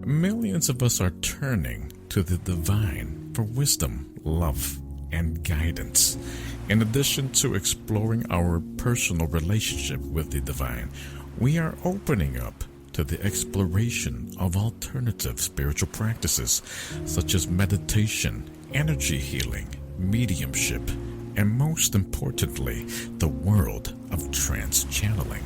Millions of us are turning to the divine for wisdom, love, and guidance. In addition to exploring our personal relationship with the divine, we are opening up to the exploration of alternative spiritual practices such as meditation, energy healing, mediumship, and most importantly, the world of trance channeling.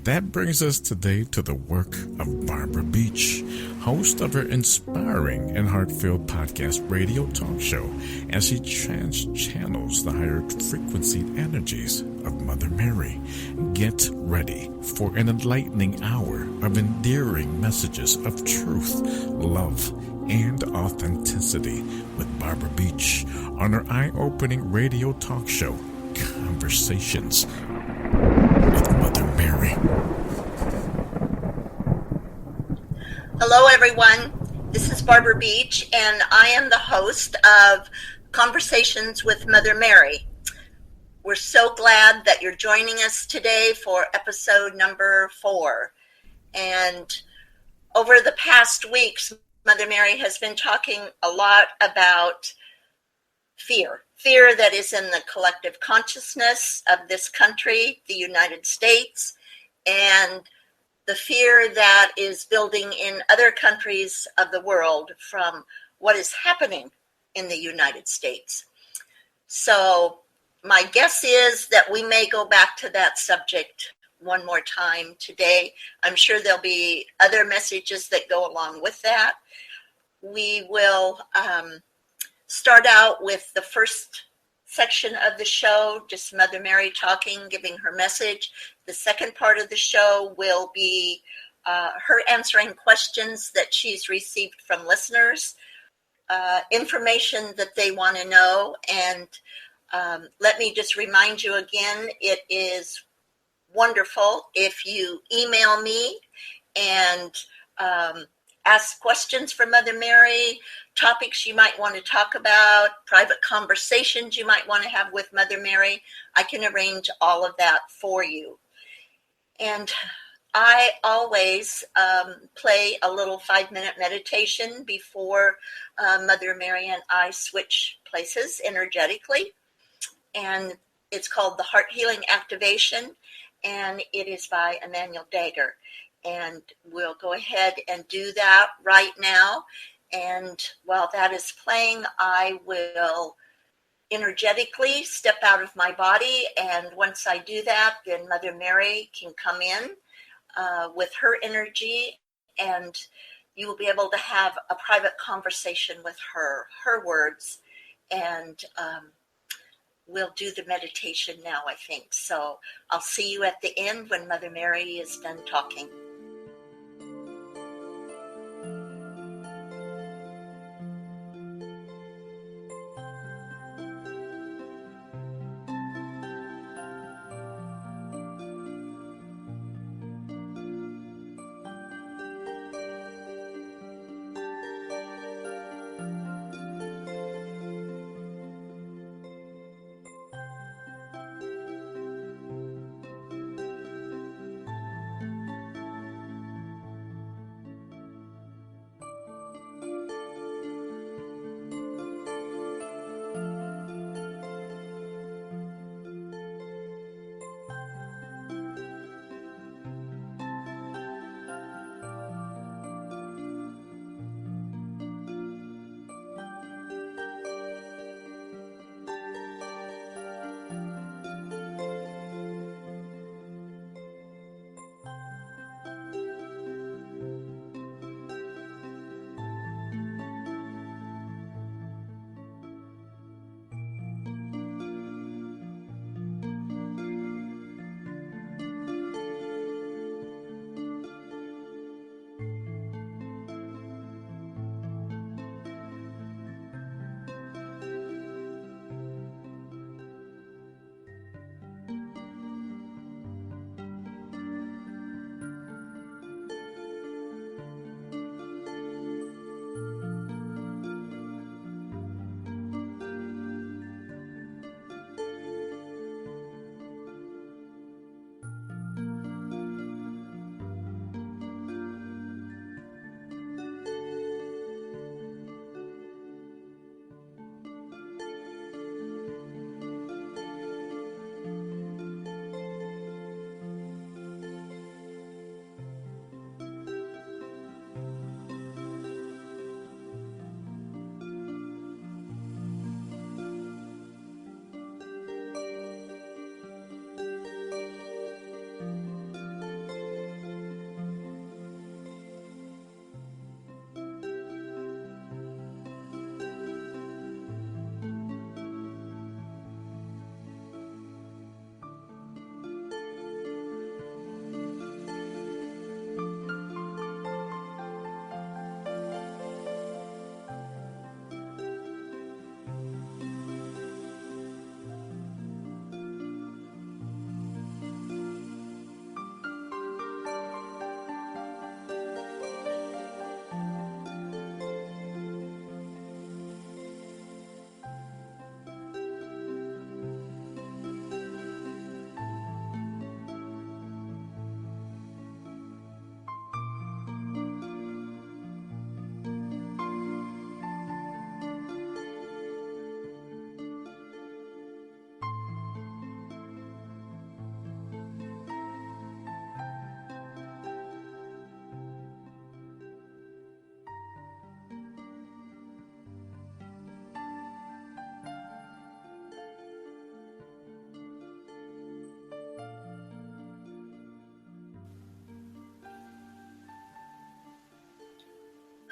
That brings us today to the work of Barbara Beach, host of her inspiring and heartfelt podcast radio talk show, as she channels the higher frequency energies of Mother Mary. Get ready for an enlightening hour of endearing messages of truth, love, and authenticity with Barbara Beach on her eye-opening radio talk show, Conversations with Mother Mary. Hello, everyone. This is Barbara Beach, and I am the host of Conversations with Mother Mary. We're so glad that you're joining us today for episode number 4. And over the past weeks, Mother Mary has been talking a lot about fear that is in the collective consciousness of this country, the United States, and the fear that is building in other countries of the world from what is happening in the United States. So my guess is that we may go back to that subject one more time today. I'm sure there'll be other messages that go along with that. We will start out with the first section of the show, just Mother Mary talking, giving her message. The second part of the show will be her answering questions that she's received from listeners, information that they want to know. And let me just remind you again, it is wonderful if you email me and ask questions for Mother Mary, topics you might want to talk about, private conversations you might want to have with Mother Mary. I can arrange all of that for you. And I always play a little 5-minute meditation before Mother Mary and I switch places energetically. And it's called the Heart Healing Activation, and it is by Emmanuel Dagger. And we'll go ahead and do that right now. And while that is playing, I will energetically step out of my body. And once I do that, then Mother Mary can come in with her energy, and you will be able to have a private conversation with her words. And we'll do the meditation now, I think. So I'll see you at the end when Mother Mary is done talking.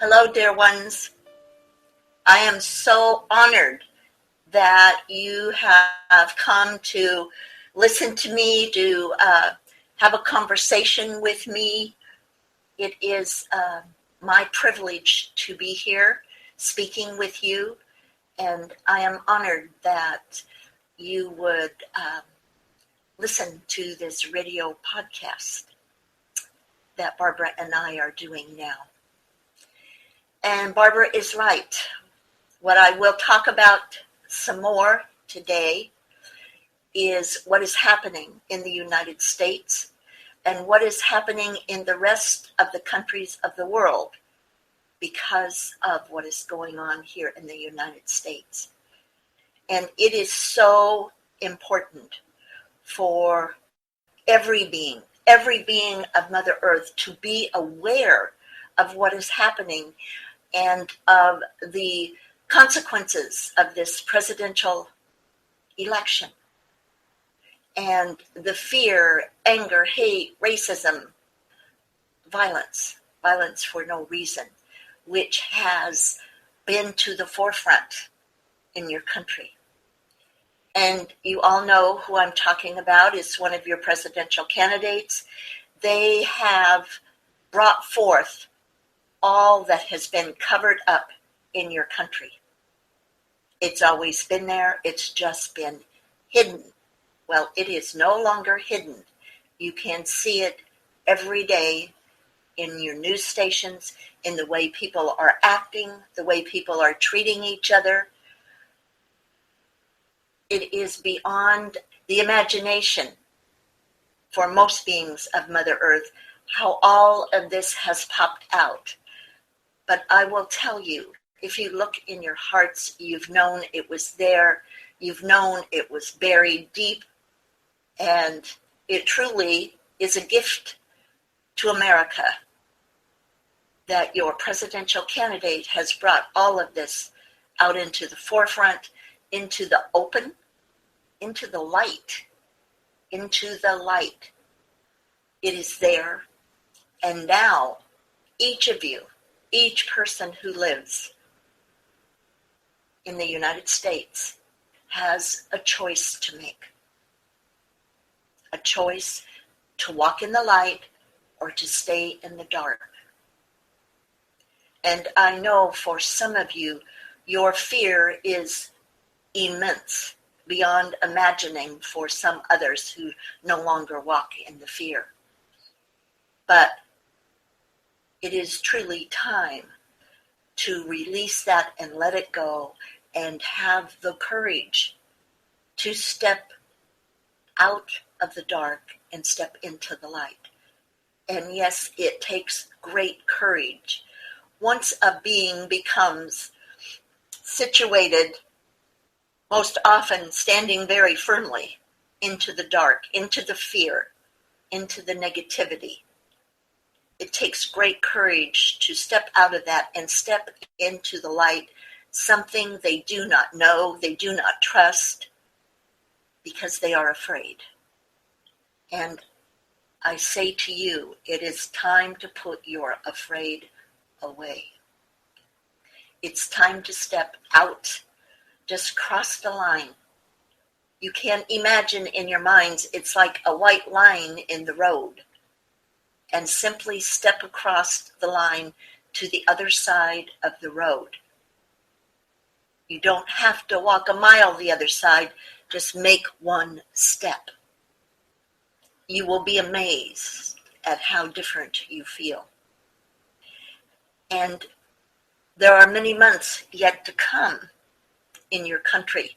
Hello, dear ones. I am so honored that you have come to listen to me, to have a conversation with me. It is my privilege to be here speaking with you, and I am honored that you would listen to this radio podcast that Barbara and I are doing now. And Barbara is right. What I will talk about some more today is what is happening in the United States and what is happening in the rest of the countries of the world because of what is going on here in the United States. And it is so important for every being of Mother Earth to be aware of what is happening and of the consequences of this presidential election and the fear, anger, hate, racism, violence for no reason, which has been to the forefront in your country. And you all know who I'm talking about is one of your presidential candidates. They have brought forth all that has been covered up in your country. It's always been there. It's just been hidden. Well, it is no longer hidden. You can see it every day in your news stations, in the way people are acting, the way people are treating each other. It is beyond the imagination for most beings of Mother Earth how all of this has popped out. But I will tell you, if you look in your hearts, you've known it was there. You've known it was buried deep. And it truly is a gift to America that your presidential candidate has brought all of this out into the forefront, into the open, into the light, into the light. It is there. And now, each of you, each person who lives in the United States has a choice to make. A choice to walk in the light or to stay in the dark. And I know for some of you, your fear is immense, beyond imagining for some others who no longer walk in the fear. But it is truly time to release that and let it go and have the courage to step out of the dark and step into the light. And yes, it takes great courage. Once a being becomes situated, most often standing very firmly into the dark, into the fear, into the negativity, it takes great courage to step out of that and step into the light, something they do not know, they do not trust, because they are afraid. And I say to you, it is time to put your afraid away. It's time to step out. Just cross the line. You can imagine in your minds, it's like a white line in the road. And simply step across the line to the other side of the road. You don't have to walk a mile the other side. Just make one step. You will be amazed at how different you feel. And there are many months yet to come in your country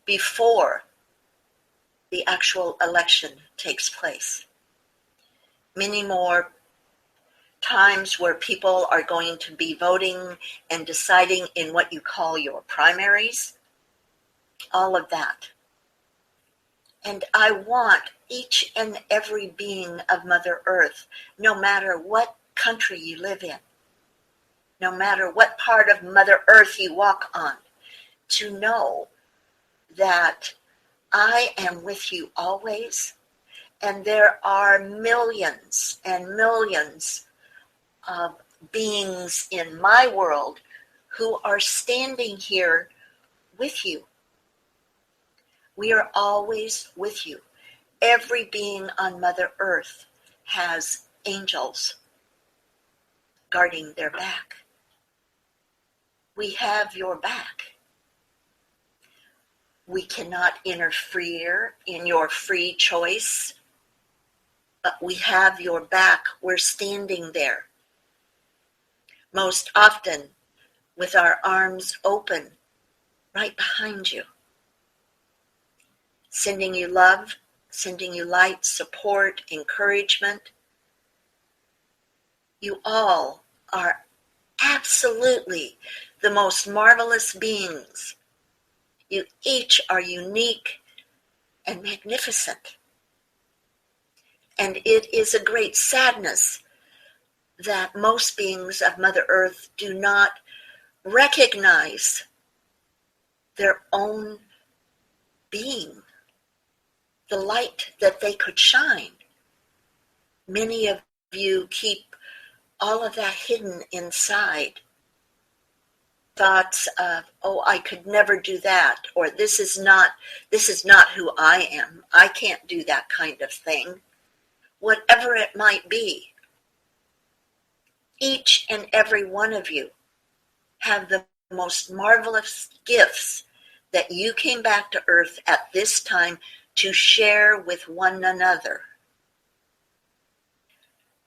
before the actual election takes place. Many more times where people are going to be voting and deciding in what you call your primaries, all of that. And I want each and every being of Mother Earth, no matter what country you live in, no matter what part of Mother Earth you walk on, to know that I am with you always. And there are millions and millions of beings in my world who are standing here with you. We are always with you. Every being on Mother Earth has angels guarding their back. We have your back. We cannot interfere in your free choice, but we have your back. We're standing there, most often with our arms open, right behind you, sending you love, sending you light, support, encouragement. You all are absolutely the most marvelous beings. You each are unique and magnificent. And it is a great sadness that most beings of Mother Earth do not recognize their own being, the light that they could shine. Many of you keep all of that hidden inside. Thoughts of, oh, I could never do that, or this is not who I am. I can't do that kind of thing. Whatever it might be, each and every one of you have the most marvelous gifts that you came back to Earth at this time to share with one another.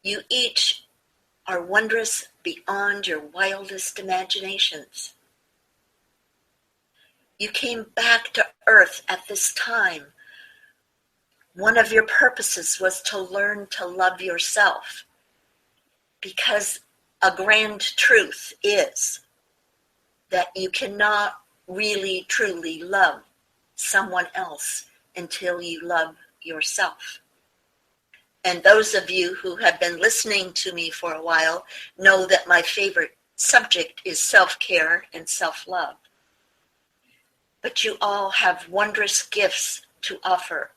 You each are wondrous beyond your wildest imaginations. You came back to Earth at this time. One of your purposes was to learn to love yourself, because a grand truth is that you cannot really truly love someone else until you love yourself. And those of you who have been listening to me for a while know that my favorite subject is self-care and self-love. But you all have wondrous gifts to offer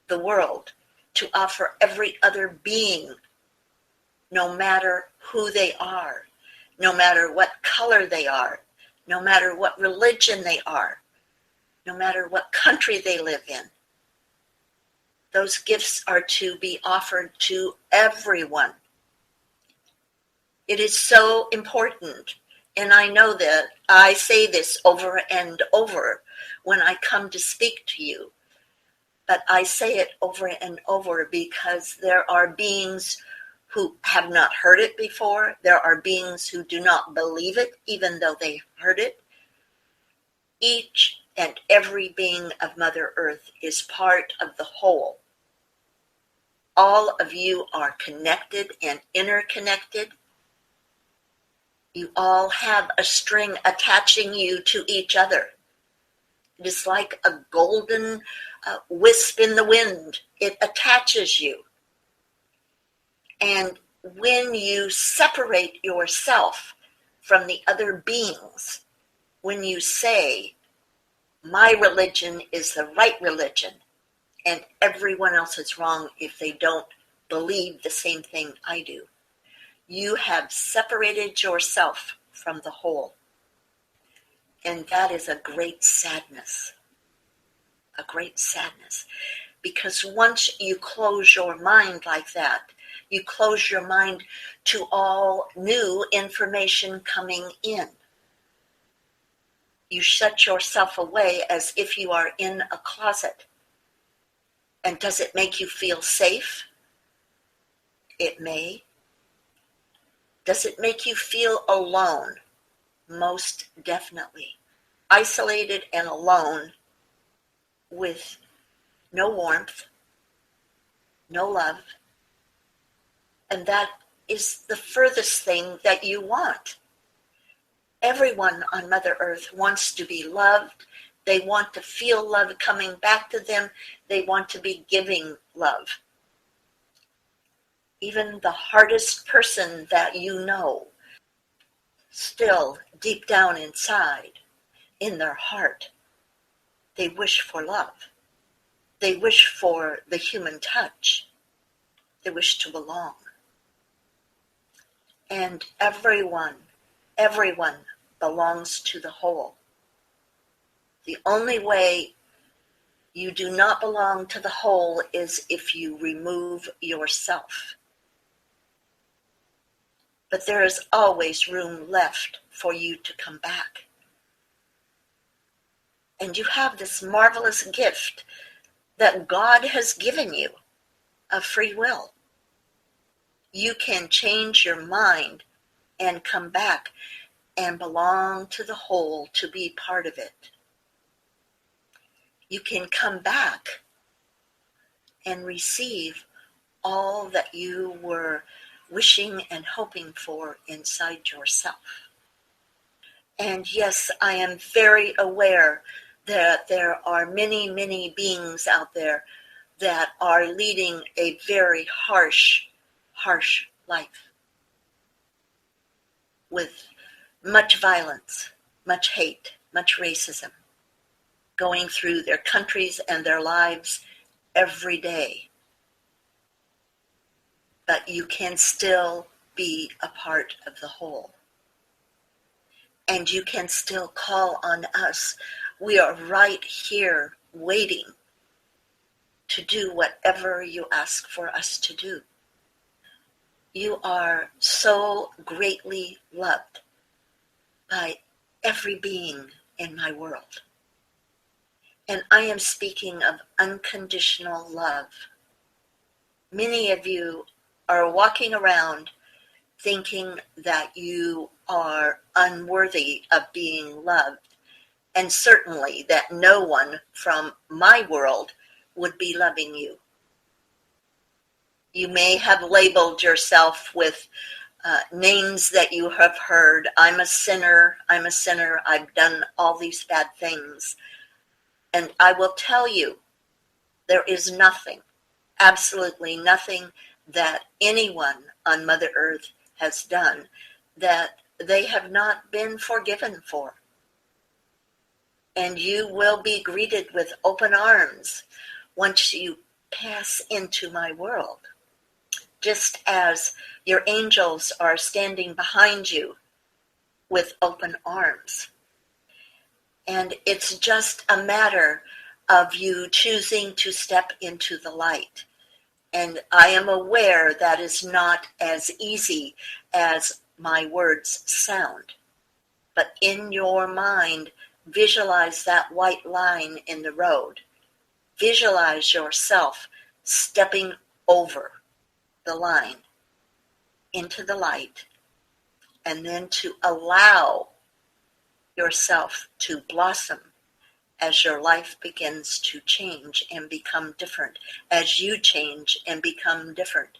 the world, to offer every other being, no matter who they are, no matter what color they are, no matter what religion they are, no matter what country they live in. Those gifts are to be offered to everyone. It is so important, and I know that I say this over and over when I come to speak to you, but I say it over and over because there are beings who have not heard it before. There are beings who do not believe it, even though they heard it. Each and every being of Mother Earth is part of the whole. All of you are connected and interconnected. You all have a string attaching you to each other. It is like a golden wisp in the wind. It attaches you. And when you separate yourself from the other beings, when you say, my religion is the right religion, and everyone else is wrong if they don't believe the same thing I do, you have separated yourself from the whole. And that is a great sadness. A great sadness. Because once you close your mind like that, you close your mind to all new information coming in. You shut yourself away as if you are in a closet. And does it make you feel safe? It may. Does it make you feel alone? Most definitely. Isolated and alone, with no warmth, no love. And that is the furthest thing that you want. Everyone on Mother Earth wants to be loved. They want to feel love coming back to them. They want to be giving love. Even the hardest person that you know, still deep down inside, in their heart, they wish for love. They wish for the human touch. They wish to belong. And everyone belongs to the whole. The only way you do not belong to the whole is if you remove yourself. But there is always room left for you to come back. And you have this marvelous gift that God has given you of free will. You can change your mind and come back and belong to the whole, to be part of it. You can come back and receive all that you were wishing and hoping for inside yourself. And yes, I am very aware that there are many, many beings out there that are leading a very harsh life with much violence, much hate, much racism, going through their countries and their lives every day. But you can still be a part of the whole. And you can still call on us. We are right here waiting to do whatever you ask for us to do. You are so greatly loved by every being in my world. And I am speaking of unconditional love. Many of you are walking around thinking that you are unworthy of being loved, and certainly that no one from my world would be loving you. You may have labeled yourself with names that you have heard. I'm a sinner, I've done all these bad things. And I will tell you, there is nothing, absolutely nothing that anyone on Mother Earth has done that they have not been forgiven for. And you will be greeted with open arms once you pass into my world. Just as your angels are standing behind you with open arms. And it's just a matter of you choosing to step into the light. And I am aware that is not as easy as my words sound. But in your mind, visualize that white line in the road. Visualize yourself stepping over the line into the light, and then to allow yourself to blossom as your life begins to change and become different, as you change and become different.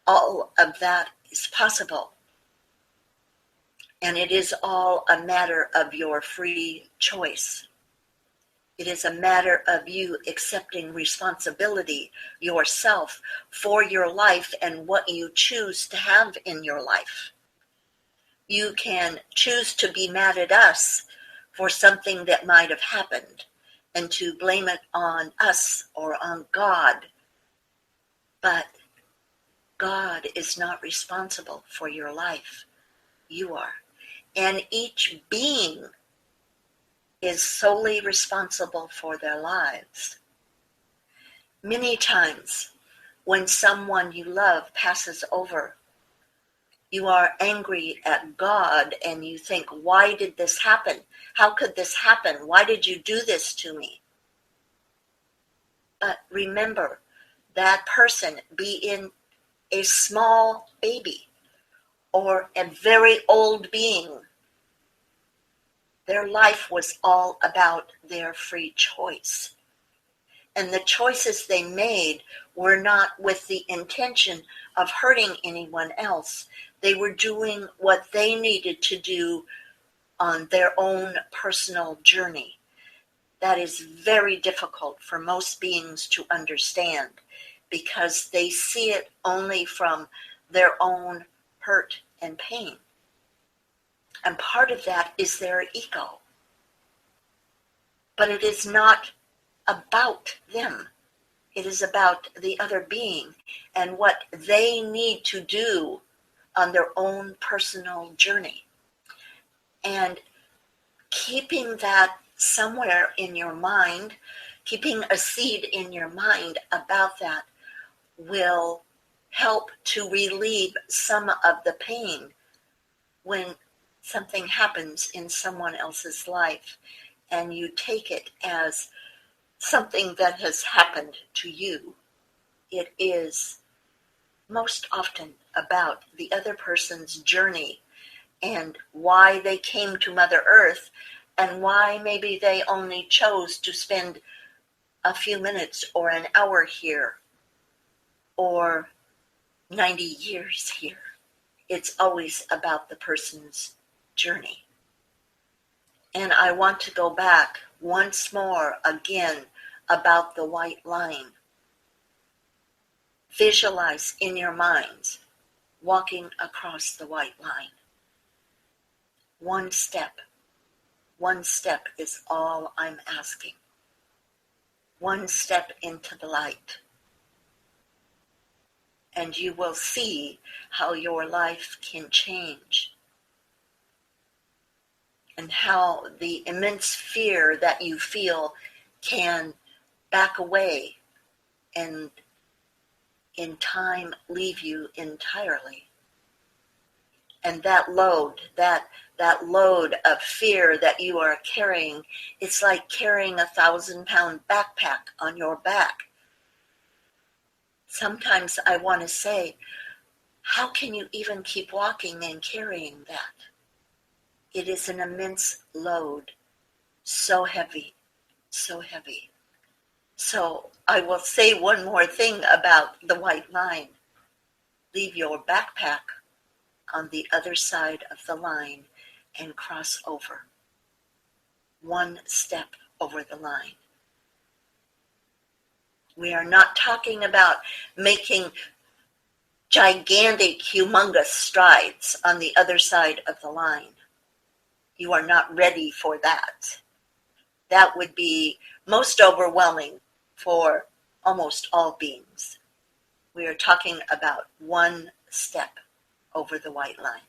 All of that is possible. And it is all a matter of your free choice. It is a matter of you accepting responsibility yourself for your life and what you choose to have in your life. You can choose to be mad at us for something that might have happened and to blame it on us or on God. But God is not responsible for your life. You are. And each being is solely responsible for their lives. Many times when someone you love passes over, you are angry at God and you think, why did this happen? How could this happen? Why did you do this to me? But remember, that person, be in a small baby or a very old being, their life was all about their free choice. And the choices they made were not with the intention of hurting anyone else. They were doing what they needed to do on their own personal journey. That is very difficult for most beings to understand because they see it only from their own hurt and pain. And part of that is their ego. But it is not about them. It is about the other being and what they need to do on their own personal journey. And keeping that somewhere in your mind, keeping a seed in your mind about that will help to relieve some of the pain when something happens in someone else's life and you take it as something that has happened to you. It is most often about the other person's journey and why they came to Mother Earth and why maybe they only chose to spend a few minutes or an hour here or 90 years here. It's always about the person's journey. And I want to go back once more again about the white line. Visualize in your minds walking across the white line. One step is all I'm asking. One step into the light. And you will see how your life can change. And how the immense fear that you feel can back away and in time leave you entirely. And that load of fear that you are carrying, it's like carrying a 1,000-pound backpack on your back. Sometimes I want to say, how can you even keep walking and carrying that? It is an immense load, so heavy, so heavy. So I will say one more thing about the white line. Leave your backpack on the other side of the line and cross over. One step over the line. We are not talking about making gigantic, humongous strides on the other side of the line. You are not ready for that. That would be most overwhelming for almost all beings. We are talking about one step over the white line,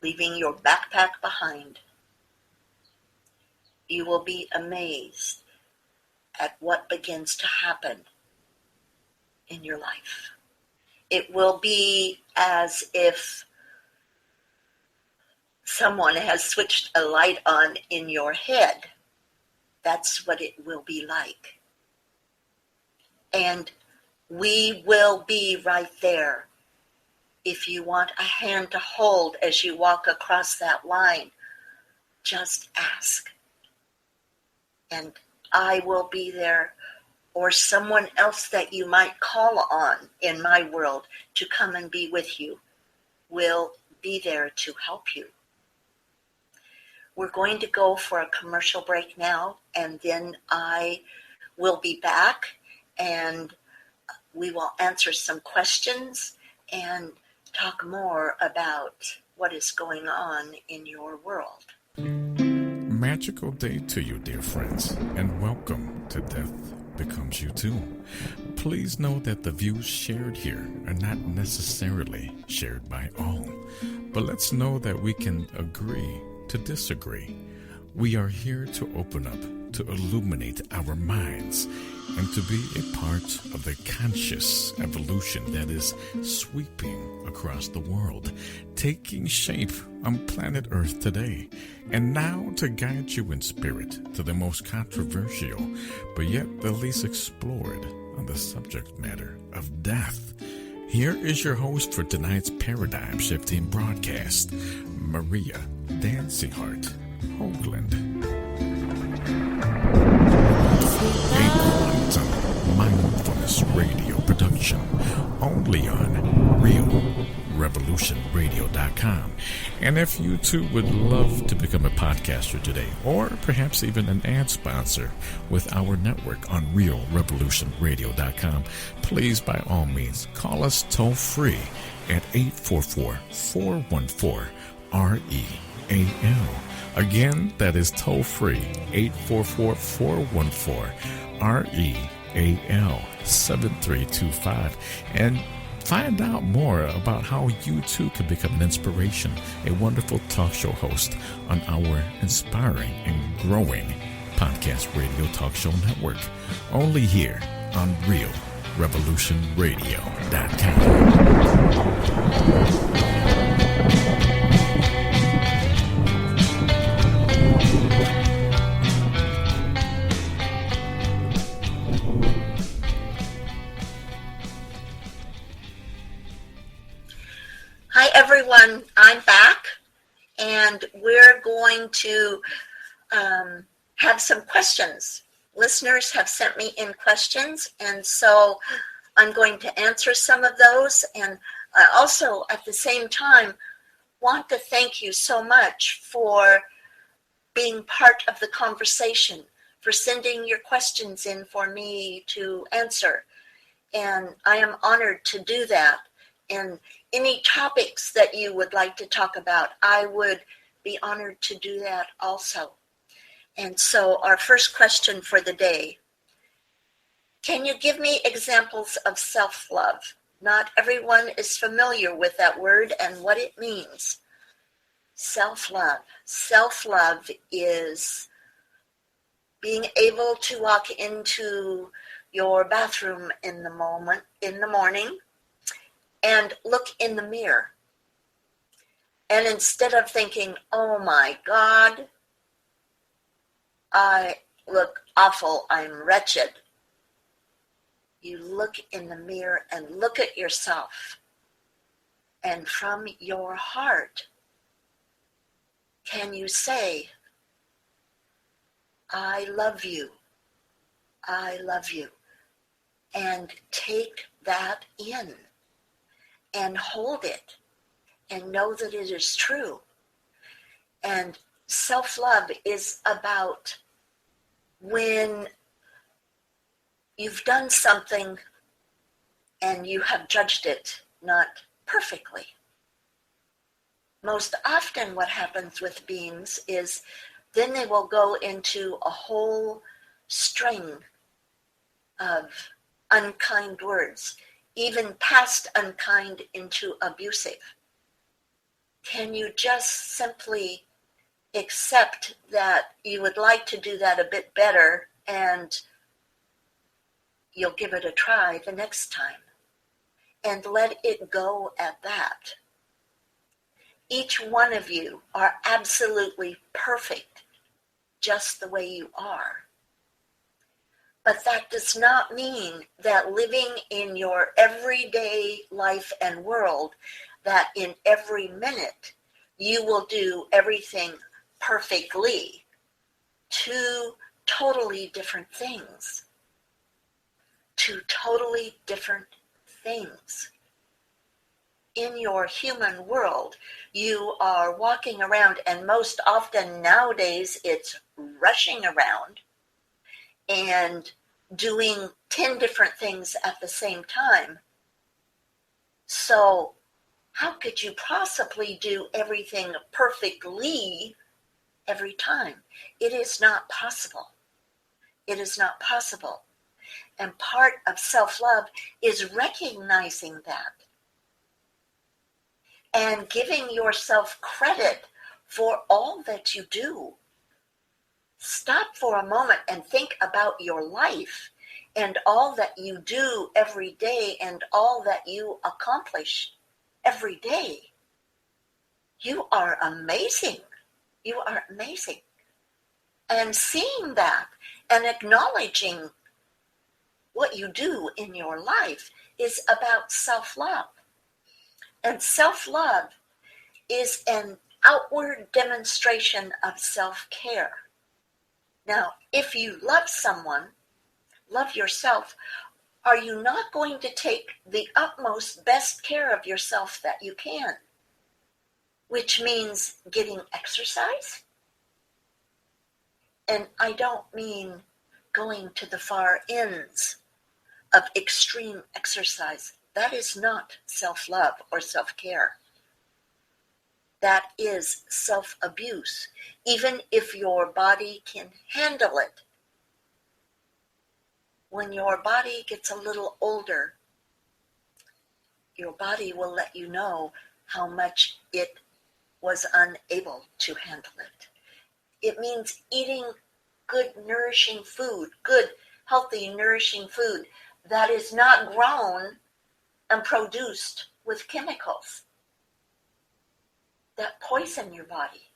leaving your backpack behind. You will be amazed at what begins to happen in your life. It will be as if someone has switched a light on in your head. That's what it will be like. And we will be right there. If you want a hand to hold as you walk across that line, just ask. And I will be there, or someone else that you might call on in my world to come and be with you will be there to help you. We're going to go for a commercial break now, and then I will be back and we will answer some questions and talk more about what is going on in your world. Magical day to you, dear friends, and welcome to Death Becomes You Too. Please know that the views shared here are not necessarily shared by all, but let's know that we can agree to disagree. We are here to open up, to illuminate our minds, and to be a part of the conscious evolution that is sweeping across the world, taking shape on planet Earth today, and now to guide you in spirit to the most controversial, but yet the least explored on the subject matter of death. Here is your host for tonight's paradigm-shifting broadcast, Maria Dancing Heart Hoagland. A quantum mindfulness radio production only on RealRevolutionRadio.com. And if you too would love to become a podcaster today, or perhaps even an ad sponsor with our network on RealRevolutionRadio.com, please by all means call us toll free at 844-414-REAL. Again, that is toll free, 844-414-REAL 7325. And Find out more about how you too can become an inspiration, a wonderful talk show host on our inspiring and growing podcast radio talk show network. Only here on RealRevolutionRadio.com. Hi everyone, I'm back and we're going to have some questions. Listeners have sent me in questions, and so I'm going to answer some of those, and I also at the same time want to thank you so much for being part of the conversation, for sending your questions in for me to answer, and I am honored to do that. And any topics that you would like to talk about, I would be honored to do that also. And so our first question for the day, can you give me examples of self-love? Not everyone is familiar with that word and what it means. Self-love. Self-love is being able to walk into your bathroom in the morning, and look in the mirror. And instead of thinking, oh my God, I look awful, I'm wretched, you look in the mirror and look at yourself. And from your heart, can you say, I love you, I love you. And take that in. And hold it and know that it is true. And self-love is about when you've done something and you have judged it not perfectly. Most often what happens with beings is then they will go into a whole string of unkind words, even past unkind into abusive. Can you just simply accept that you would like to do that a bit better and you'll give it a try the next time and let it go at that? Each one of you are absolutely perfect just the way you are. But that does not mean that living in your everyday life and world, that in every minute you will do everything perfectly. Two totally different things. Two totally different things. In your human world, you are walking around, and most often nowadays it's rushing around and doing 10 different things at the same time. So how could you possibly do everything perfectly every time? It is not possible. It is not possible. And part of self-love is recognizing that and giving yourself credit for all that you do. Stop for a moment and think about your life and all that you do every day and all that you accomplish every day. You are amazing. You are amazing. And seeing that and acknowledging what you do in your life is about self-love. And self-love is an outward demonstration of self-care. Now, if you love someone, love yourself, are you not going to take the utmost best care of yourself that you can? Which means getting exercise. And I don't mean going to the far ends of extreme exercise. That is not self-love or self-care. That is self-abuse, even if your body can handle it. When your body gets a little older, your body will let you know how much it was unable to handle it. It means eating good, nourishing food, good, healthy, nourishing food that is not grown and produced with chemicals that poison your body.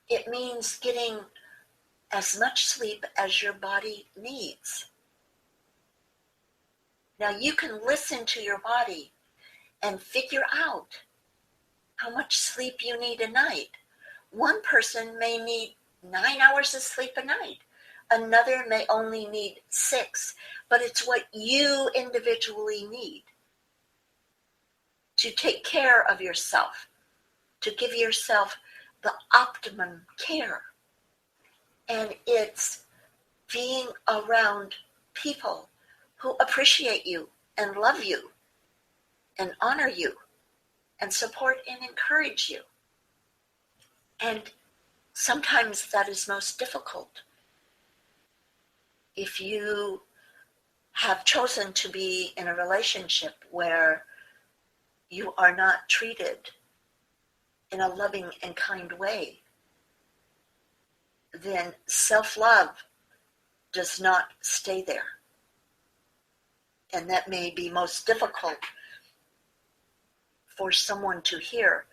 It means getting as much sleep as your body needs. Now you can listen to your body and figure out how much sleep you need a night. One person may need 9 hours of sleep a night. Another may only need 6, but it's what you individually need to take care of yourself, to give yourself the optimum care. And it's being around people who appreciate you and love you and honor you and support and encourage you. And sometimes that is most difficult. If you have chosen to be in a relationship where you are not treated in a loving and kind way, then self-love does not stay there. And that may be most difficult for someone to hear.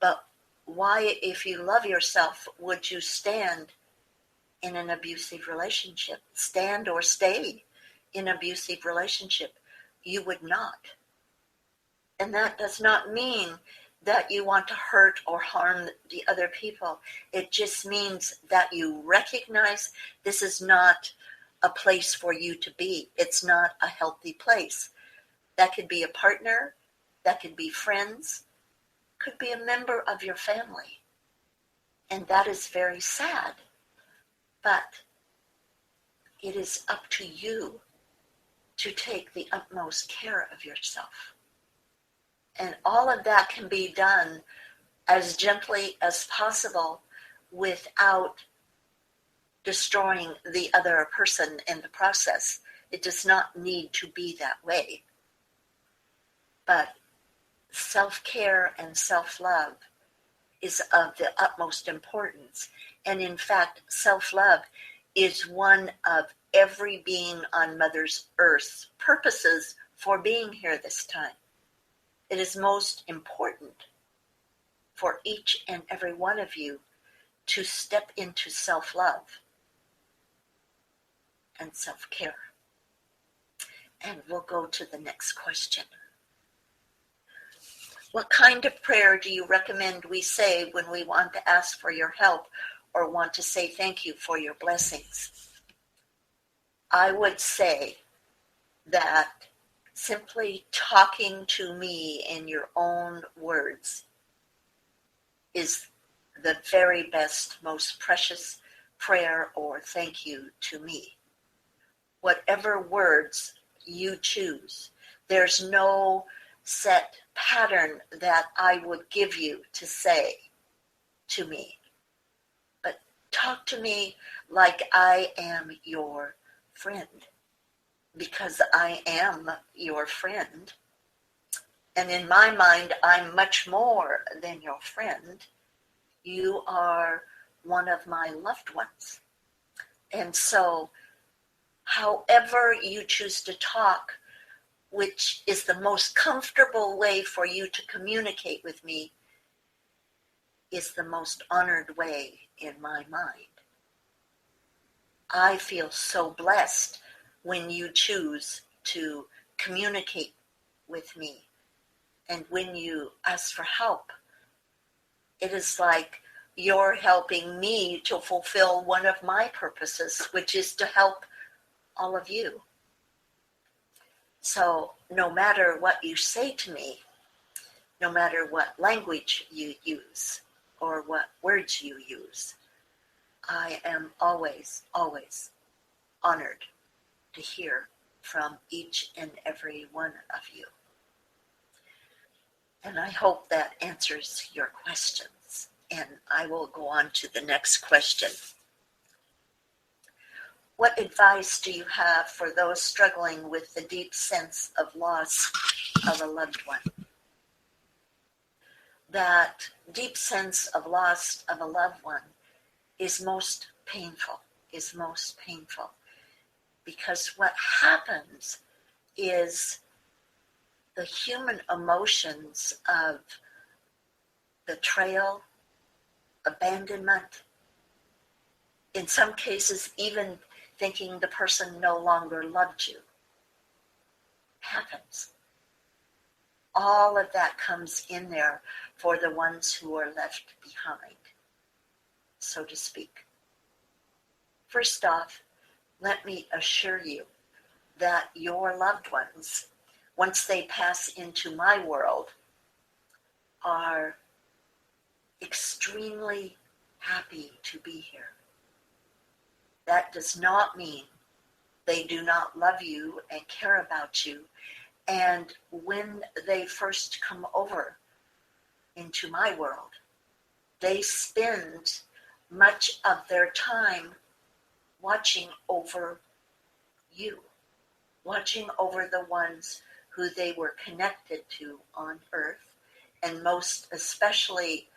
But why, if you love yourself, would you stand in an abusive relationship? Stand or stay in an abusive relationship? You would not. And that does not mean that you want to hurt or harm the other people. It just means that you recognize this is not a place for you to be. It's not a healthy place. That could be a partner, that could be friends, could be a member of your family. And that is very sad. But it is up to you to take the utmost care of yourself. And all of that can be done as gently as possible without destroying the other person in the process. It does not need to be that way. But self-care and self-love is of the utmost importance. And in fact, self-love is one of every being on Mother Earth's purposes for being here this time. It is most important for each and every one of you to step into self-love and self-care. And we'll go to the next question. What kind of prayer do you recommend we say when we want to ask for your help or want to say thank you for your blessings? I would say that simply talking to me in your own words is the very best, most precious prayer or thank you to me. Whatever words you choose, there's no set pattern that I would give you to say to me. But talk to me like I am your friend, because I am your friend. And in my mind, I'm much more than your friend. You are one of my loved ones. And so, however you choose to talk, which is the most comfortable way for you to communicate with me, is the most honored way in my mind. I feel so blessed when you choose to communicate with me. And when you ask for help, it is like you're helping me to fulfill one of my purposes, which is to help all of you. So no matter what you say to me, no matter what language you use or what words you use, I am always, always honored to hear from each and every one of you. And I hope that answers your questions. And I will go on to the next question. What advice do you have for those struggling with the deep sense of loss of a loved one? That deep sense of loss of a loved one is most painful, because what happens is the human emotions of betrayal, abandonment, in some cases even thinking the person no longer loved you, happens. All of that comes in there for the ones who are left behind, so to speak. First off, let me assure you that your loved ones, once they pass into my world, are extremely happy to be here. That does not mean they do not love you and care about you. And when they first come over into my world, they spend much of their time watching over you, watching over the ones who they were connected to on earth, and most especially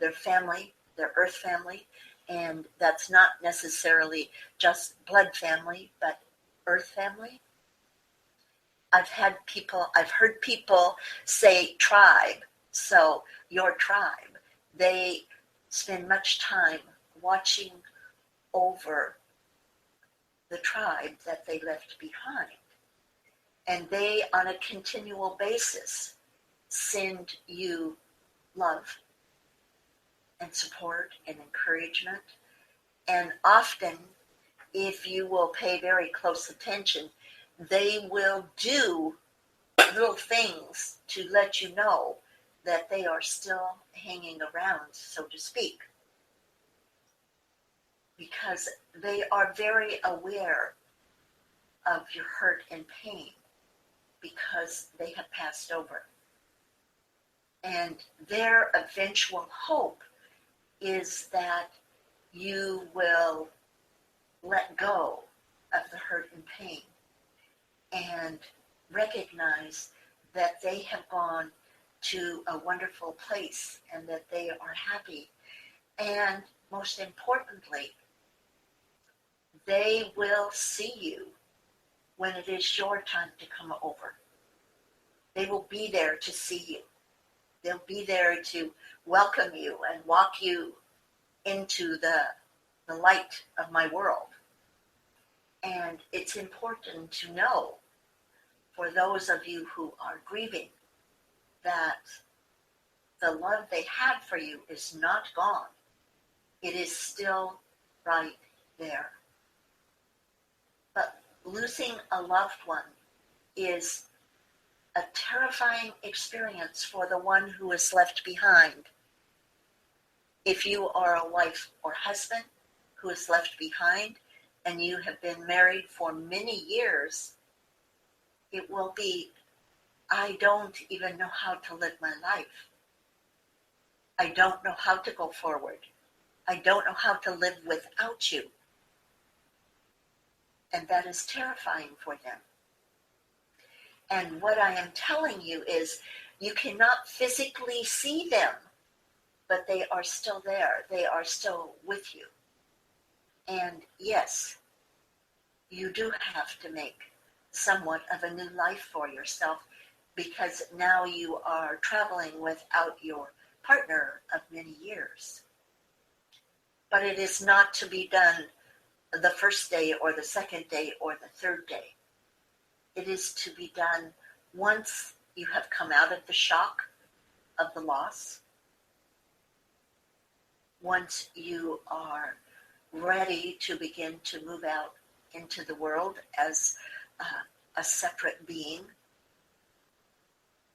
their family, their earth family. And that's not necessarily just blood family, but earth family. I've heard people say tribe, so your tribe. They spend much time watching over the tribe that they left behind. And they, on a continual basis, send you love and support and encouragement. And often, if you will pay very close attention, they will do little things to let you know that they are still hanging around, so to speak, because they are very aware of your hurt and pain because they have passed over. And their eventual hope is that you will let go of the hurt and pain and recognize that they have gone to a wonderful place and that they are happy. And most importantly, they will see you when it is your time to come over. They will be there to see you. They'll be there to welcome you and walk you into the light of my world. And it's important to know, for those of you who are grieving, that the love they had for you is not gone. It is still right there. But losing a loved one is a terrifying experience for the one who is left behind. If you are a wife or husband who is left behind and you have been married for many years, it will be, I don't even know how to live my life. I don't know how to go forward. I don't know how to live without you. And that is terrifying for them. And what I am telling you is you cannot physically see them, but they are still there. They are still with you. And yes, you do have to make somewhat of a new life for yourself, because now you are traveling without your partner of many years. But it is not to be done the first day or the second day or the third day. It is to be done once you have come out of the shock of the loss, once you are ready to begin to move out into the world as a separate being,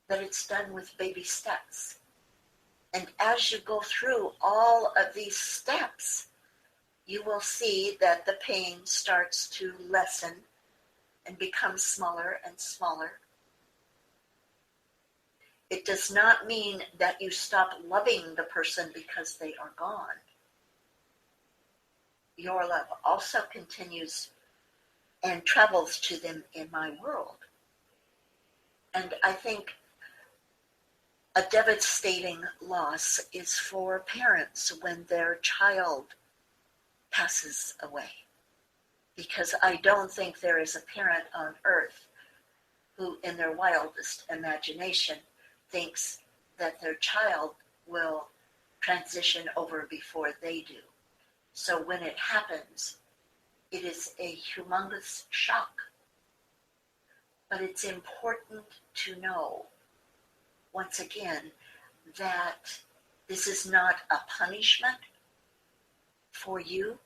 that it's done with baby steps. And as you go through all of these steps, you will see that the pain starts to lessen and become smaller and smaller. It does not mean that you stop loving the person because they are gone. your love also continues and travels to them in my world. And I think a devastating loss is for parents when their child passes away. Because I don't think there is a parent on earth who, in their wildest imagination, thinks that their child will transition over before they do. So when it happens, it is a humongous shock. But it's important to know, once again, that this is not a punishment for you.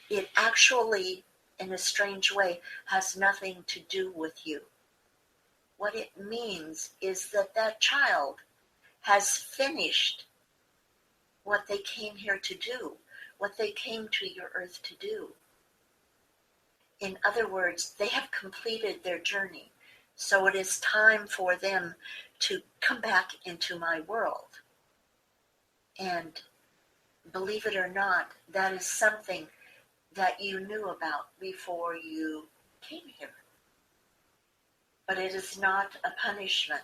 It actually, in a strange way, has nothing to do with you. What it means is that that child has finished what they came here to do, what they came to your earth to do. In other words, they have completed their journey. So it is time for them to come back into my world. And believe it or not, that is something that you knew about before you came here. But it is not a punishment.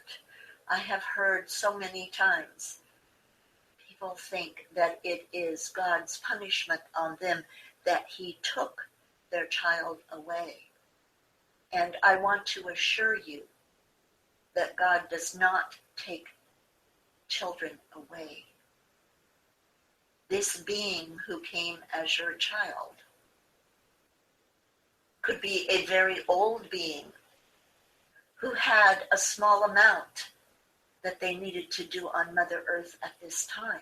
I have heard so many times people think that it is God's punishment on them that he took their child away. And I want to assure you that God does not take children away. This being who came as your child could be a very old being who had a small amount that they needed to do on Mother Earth at this time.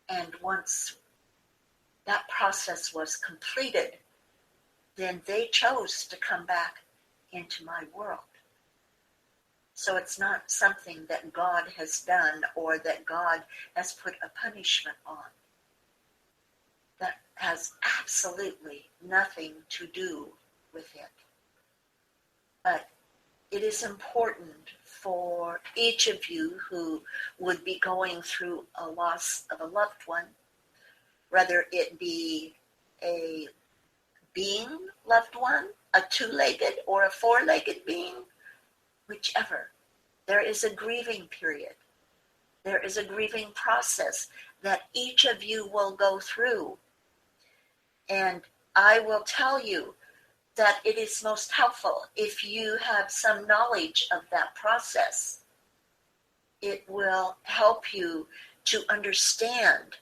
And once that process was completed, then they chose to come back into my world. So it's not something that God has done or that God has put a punishment on. That has absolutely nothing to do with it. But it is important for each of you who would be going through a loss of a loved one, whether it be a being loved one, a two-legged or a four-legged being, whichever. There is a grieving period. There is a grieving process that each of you will go through. And I will tell you that it is most helpful if you have some knowledge of that process. It will help you to understand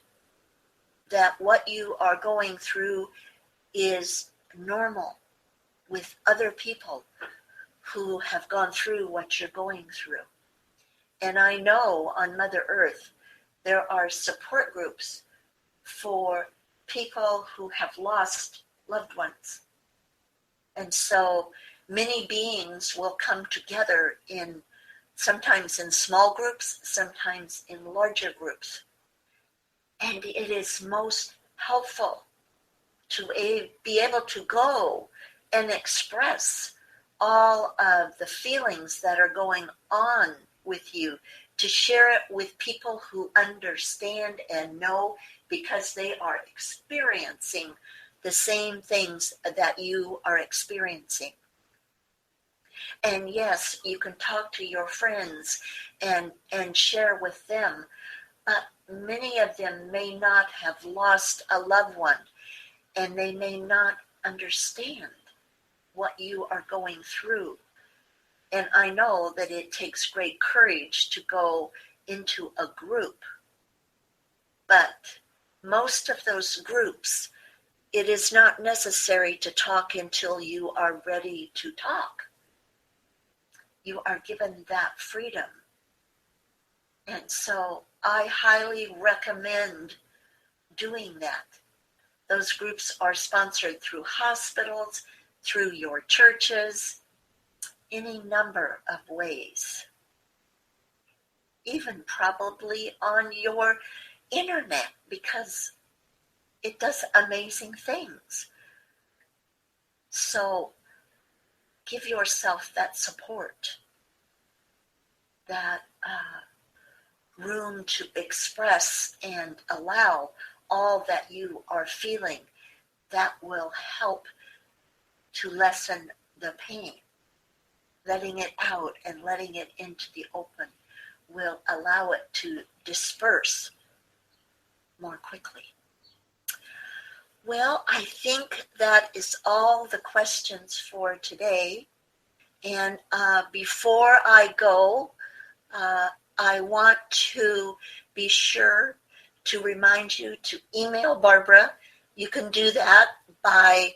that what you are going through is normal with other people who have gone through what you're going through. And I know on Mother Earth, there are support groups for people who have lost loved ones. And so many beings will come together sometimes in small groups, sometimes in larger groups. And it is most helpful to be able to go and express all of the feelings that are going on with you, to share it with people who understand and know, because they are experiencing the same things that you are experiencing. And yes, you can talk to your friends and share with them, but many of them may not have lost a loved one, and they may not understand what you are going through. And I know that it takes great courage to go into a group, but most of those groups, it is not necessary to talk until you are ready to talk. You are given that freedom. And so I highly recommend doing that. Those groups are sponsored through hospitals, through your churches, any number of ways. Even probably on your internet, because it does amazing things. So give yourself that support, that room to express and allow all that you are feeling, that will help to lessen the pain. Letting it out and letting it into the open will allow it to disperse more quickly. Well, I think that is all the questions for today. And before I go, I want to be sure to remind you to email Barbara. You can do that by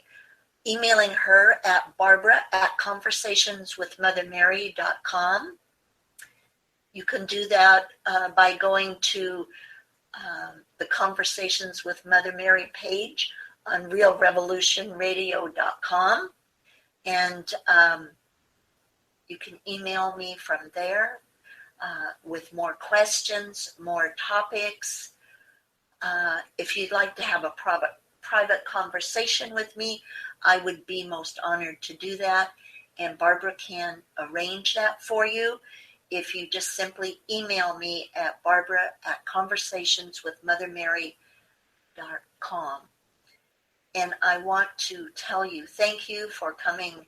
emailing her at barbara@conversationswithmothermary.com. You can do that by going to the Conversations with Mother Mary page on realrevolutionradio.com. And you can email me from there with more questions, more topics. If you'd like to have a private conversation with me, I would be most honored to do that. And Barbara can arrange that for you if you just simply email me at barbara@conversationswithmothermary.com. And I want to tell you, thank you for coming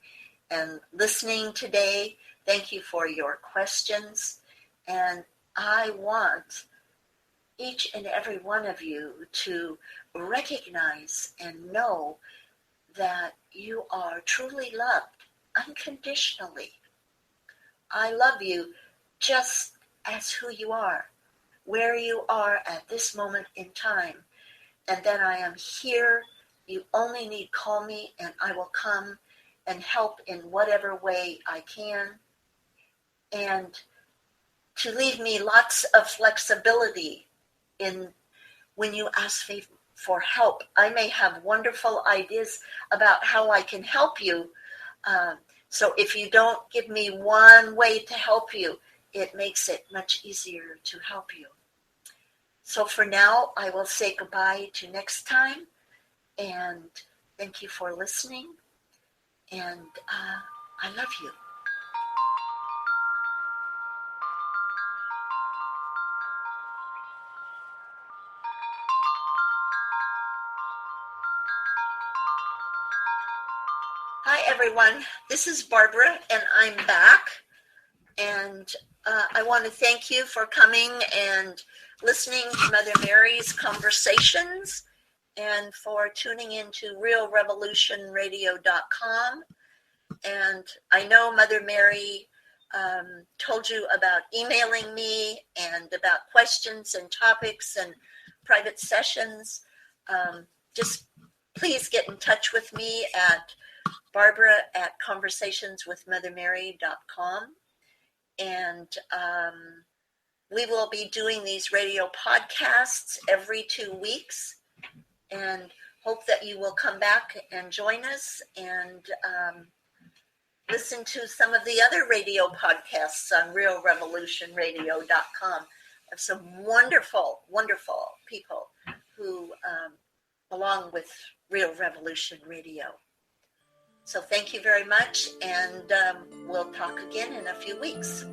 and listening today. Thank you for your questions. And I want each and every one of you to recognize and know that you are truly loved unconditionally. I love you just as who you are, where you are at this moment in time. And then I am here. You only need call me and I will come and help in whatever way I can. And to leave me lots of flexibility in when you ask me for help. I may have wonderful ideas about how I can help you. So if you don't give me one way to help you, it makes it much easier to help you. So for now, I will say goodbye to next time. And thank you for listening. And I love you. Hi, everyone. This is Barbara, and I'm back. And I want to thank you for coming and listening to Mother Mary's conversations and for tuning into realrevolutionradio.com. And I know Mother Mary told you about emailing me and about questions and topics and private sessions. Just please get in touch with me at barbara@conversationswithmothermary.com. And we will be doing these radio podcasts every 2 weeks. And hope that you will come back and join us and listen to some of the other radio podcasts on realrevolutionradio.com of some wonderful, wonderful people who belong with Real Revolution Radio. So thank you very much, and we'll talk again in a few weeks.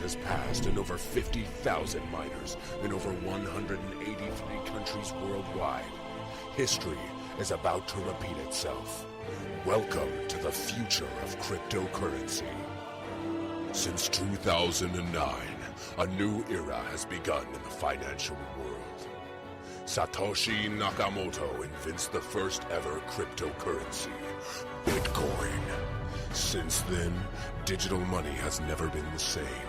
Has passed and over 50,000 miners in over 183 countries worldwide. History is about to repeat itself. Welcome to the future of cryptocurrency. Since 2009, a new era has begun in the financial world. Satoshi Nakamoto invents the first ever cryptocurrency, Bitcoin. Since then, digital money has never been the same.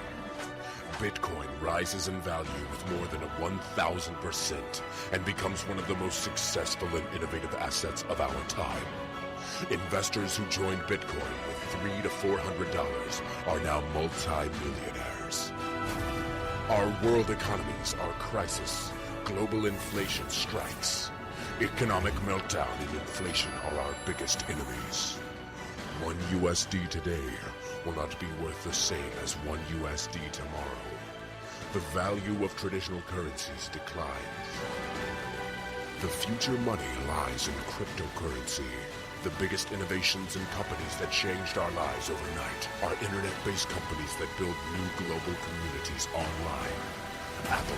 Bitcoin rises in value with more than 1,000% and becomes one of the most successful and innovative assets of our time. Investors who join Bitcoin with $300 to $400 are now multi-millionaires. Our world economies are crisis. Global inflation strikes. Economic meltdown and inflation are our biggest enemies. 1 USD today will not be worth the same as 1 USD tomorrow. The value of traditional currencies declines. The future money lies in cryptocurrency. The biggest innovations and companies that changed our lives overnight are internet-based companies that build new global communities online. Apple,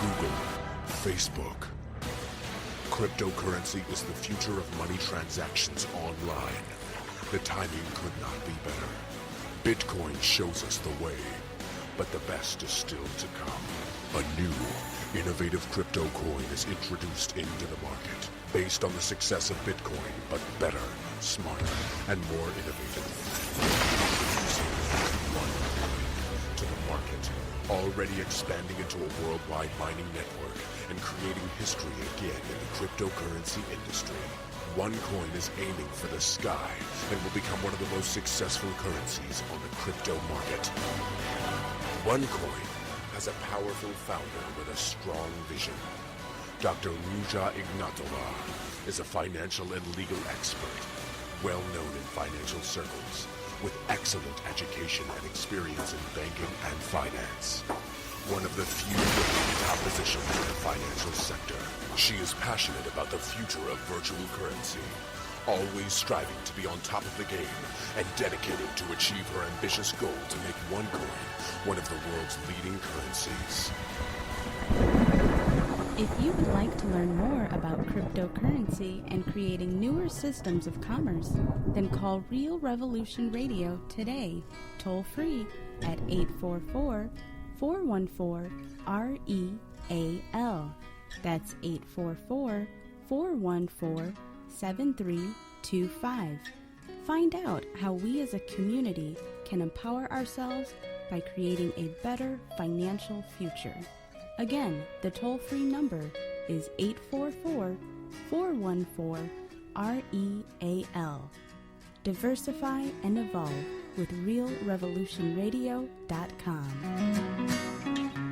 Google, Facebook. Cryptocurrency is the future of money transactions online. The timing could not be better. Bitcoin shows us the way, but the best is still to come. A new, innovative crypto coin is introduced into the market, based on the success of Bitcoin, but better, smarter, and more innovative. Introducing one coin to the market, already expanding into a worldwide mining network and creating history again in the cryptocurrency industry. OneCoin is aiming for the sky and will become one of the most successful currencies on the crypto market. OneCoin has a powerful founder with a strong vision. Dr. Ruja Ignatova is a financial and legal expert, well known in financial circles, with excellent education and experience in banking and finance. One of the few women in top positions in the financial sector. She is passionate about the future of virtual currency, always striving to be on top of the game and dedicated to achieve her ambitious goal to make OneCoin one of the world's leading currencies. If you would like to learn more about cryptocurrency and creating newer systems of commerce, then call Real Revolution Radio today, toll free at 844-414-REAL. That's 844-414-7325. Find out how we as a community can empower ourselves by creating a better financial future. Again, the toll-free number is 844-414-REAL. Diversify and evolve with RealRevolutionRadio.com.